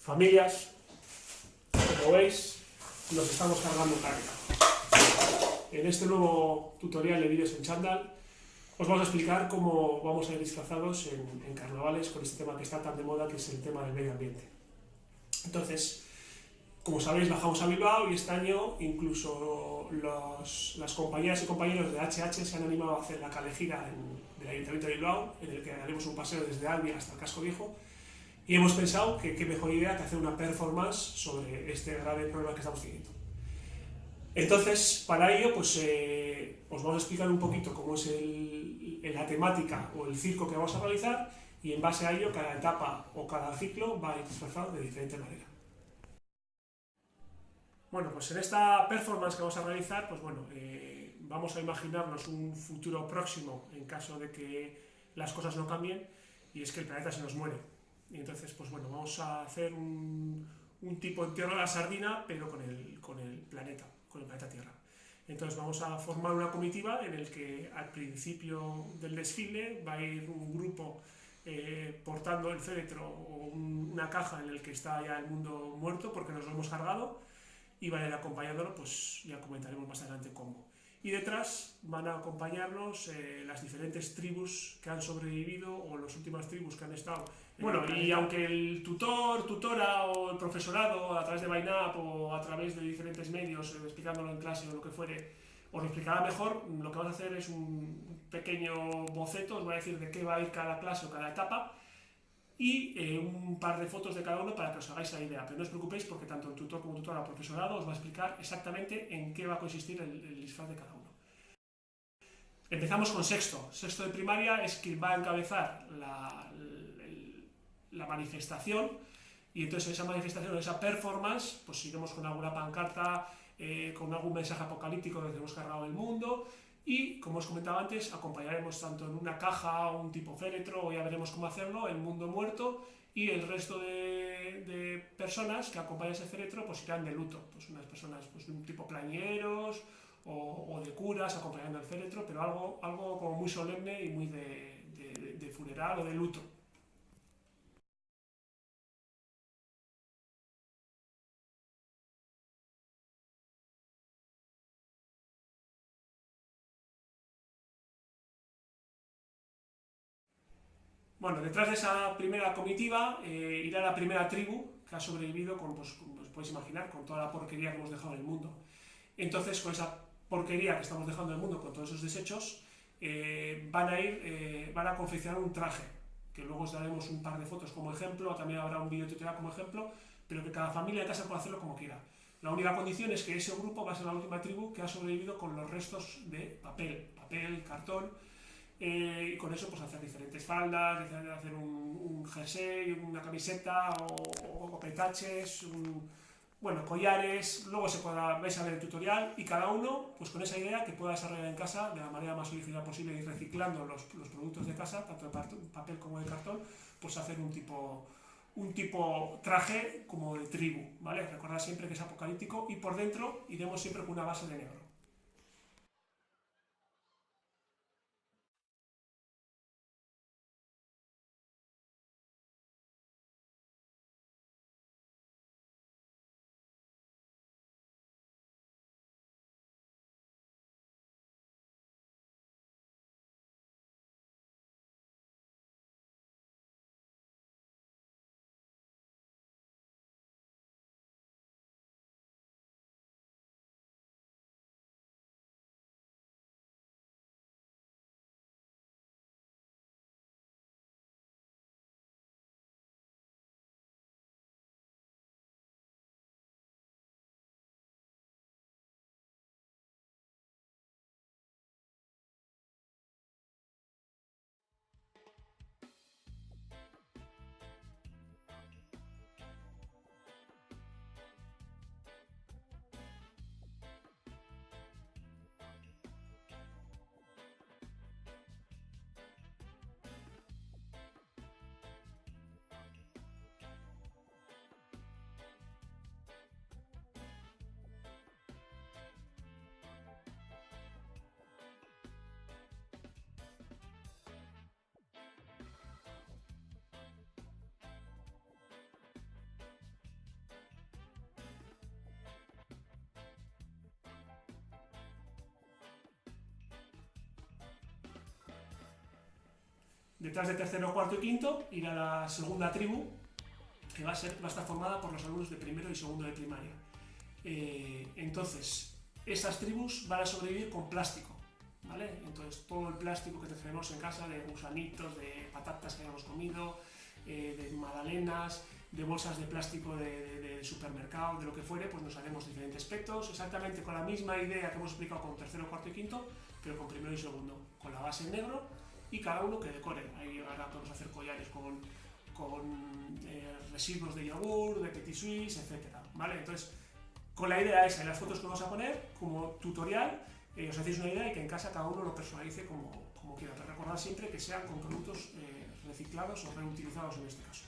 Familias, como veis, nos estamos cargando carga. En este nuevo tutorial de vídeos en chándal os vamos a explicar cómo vamos a ir disfrazados en carnavales con este tema que está tan de moda, que es el tema del medio ambiente. Entonces, como sabéis, bajamos a Bilbao y este año incluso las compañías y compañeros de HH se han animado a hacer la calejira del Ayuntamiento de Bilbao, en el que haremos un paseo desde Albi hasta el Casco Viejo. Y hemos pensado que qué mejor idea que hacer una performance sobre este grave problema que estamos teniendo. Entonces, para ello, pues os vamos a explicar un poquito cómo es la temática o el circo que vamos a realizar, y en base a ello, cada etapa o cada ciclo va a ir disfrazado de diferente manera. Bueno, pues en esta performance que vamos a realizar, pues bueno, vamos a imaginarnos un futuro próximo en caso de que las cosas no cambien, y es que el planeta se nos muere. Y entonces, pues bueno, vamos a hacer un tipo entierro de la sardina, pero con el planeta Tierra. Entonces vamos a formar una comitiva en el que al principio del desfile va a ir un grupo portando el féretro o una caja en el que está ya el mundo muerto porque nos lo hemos cargado, y van a ir acompañándolo, pues ya comentaremos más adelante cómo. Y detrás van a acompañarnos las diferentes tribus que han sobrevivido o las últimas tribus que han estado. Bueno, y aunque el tutor, tutora o el profesorado a través de BainUp o a través de diferentes medios, explicándolo en clase o lo que fuere, os lo explicará mejor, lo que vamos a hacer es un pequeño boceto, os voy a decir de qué va a ir cada clase o cada etapa, y un par de fotos de cada uno para que os hagáis la idea. Pero no os preocupéis, porque tanto el tutor como tutora o profesorado os va a explicar exactamente en qué va a consistir el disfraz de cada uno. Empezamos con sexto. Sexto de primaria es quien va a encabezar la manifestación, y entonces esa manifestación o esa performance, pues iremos con alguna pancarta, con algún mensaje apocalíptico de que hemos cargado el mundo. Y, como os comentaba antes, acompañaremos tanto en una caja o un tipo féretro, o ya veremos cómo hacerlo, el mundo muerto, y el resto de personas que acompañan ese féretro pues irán de luto. Pues unas personas pues, de un tipo plañeros o de curas acompañando el féretro, pero algo como muy solemne y muy de funeral o de luto. Bueno, detrás de esa primera comitiva irá la primera tribu que ha sobrevivido como os podéis imaginar, con toda la porquería que hemos dejado en el mundo. Entonces, con esa porquería que estamos dejando en el mundo, con todos esos desechos, van a confeccionar un traje, que luego os daremos un par de fotos como ejemplo, también habrá un vídeo tutorial como ejemplo, pero que cada familia de casa puede hacerlo como quiera. La única condición es que ese grupo va a ser la última tribu que ha sobrevivido con los restos de papel, cartón, y con eso pues hacer diferentes faldas, hacer un jersey, una camiseta o petaches, bueno, collares. Luego vais a ver el tutorial, y cada uno pues con esa idea que pueda desarrollar en casa de la manera más original posible, y reciclando los productos de casa, tanto de papel como de cartón, pues hacer un tipo traje como de tribu, ¿vale? Recordad siempre que es apocalíptico, y por dentro iremos siempre con una base de negro. Detrás de tercero, cuarto y quinto irá la segunda tribu, que va a estar formada por los alumnos de primero y segundo de primaria. Entonces, estas tribus van a sobrevivir con plástico, ¿vale? Entonces, todo el plástico que tenemos en casa, de gusanitos, de patatas que hayamos comido, de magdalenas, de bolsas de plástico de supermercado, de lo que fuere, pues nos haremos diferentes petos, exactamente con la misma idea que hemos explicado con tercero, cuarto y quinto, pero con primero y segundo, con la base en negro, y cada uno que decore. Ahí ahora podemos hacer collares con residuos de yogur, de petit suisse, etc. ¿Vale? Entonces, con la idea esa y las fotos que vamos a poner como tutorial, os hacéis una idea y que en casa cada uno lo personalice como quiera. Pero recordad siempre que sean con productos reciclados o reutilizados en este caso.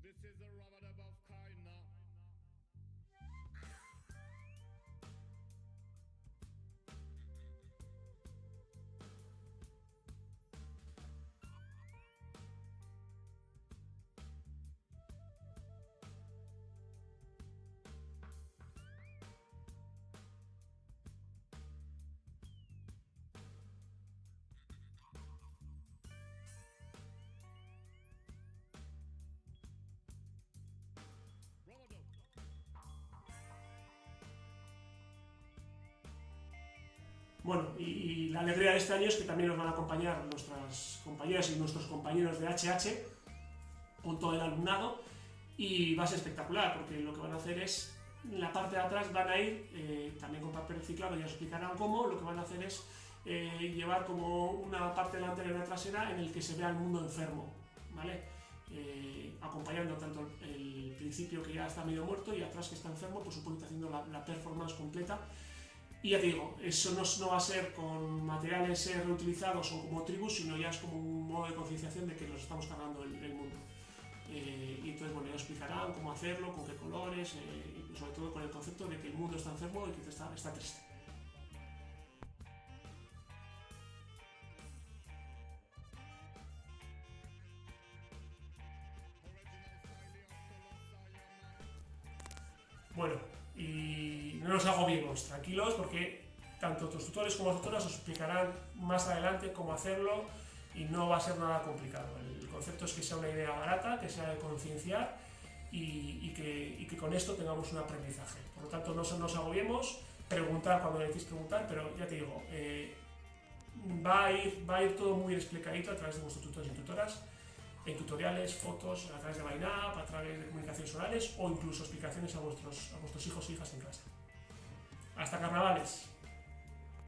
This is the Robert above Kaina. Bueno, y la alegría de este año es que también nos van a acompañar nuestras compañeras y nuestros compañeros de HH con todo el alumnado, y va a ser espectacular porque lo que van a hacer es, en la parte de atrás van a ir, también con papel reciclado, ya os explicarán cómo, lo que van a hacer es llevar como una parte delantera y una trasera en el que se vea el mundo enfermo, ¿vale? Acompañando tanto el principio que ya está medio muerto y atrás que está enfermo, pues un poquito haciendo la performance completa. Y ya te digo, eso no va a ser con materiales reutilizados o como tribus, sino ya es como un modo de concienciación de que nos estamos cargando el mundo. Y entonces, bueno, ya explicarán cómo hacerlo, con qué colores, y sobre todo con el concepto de que el mundo está enfermo y que está triste. Bueno, y no nos agobiemos, tranquilos, porque tanto tus tutores como las tutoras os explicarán más adelante cómo hacerlo y no va a ser nada complicado. El concepto es que sea una idea barata, que sea de concienciar y que con esto tengamos un aprendizaje. Por lo tanto, no nos agobiemos, preguntar cuando necesitéis preguntar, pero ya te digo, va a ir todo muy explicadito a través de vuestros tutores y tutoras, en tutoriales, fotos, a través de Line Up, a través de comunicaciones orales o incluso explicaciones a vuestros hijos e hijas en casa. ¡Hasta carnavales!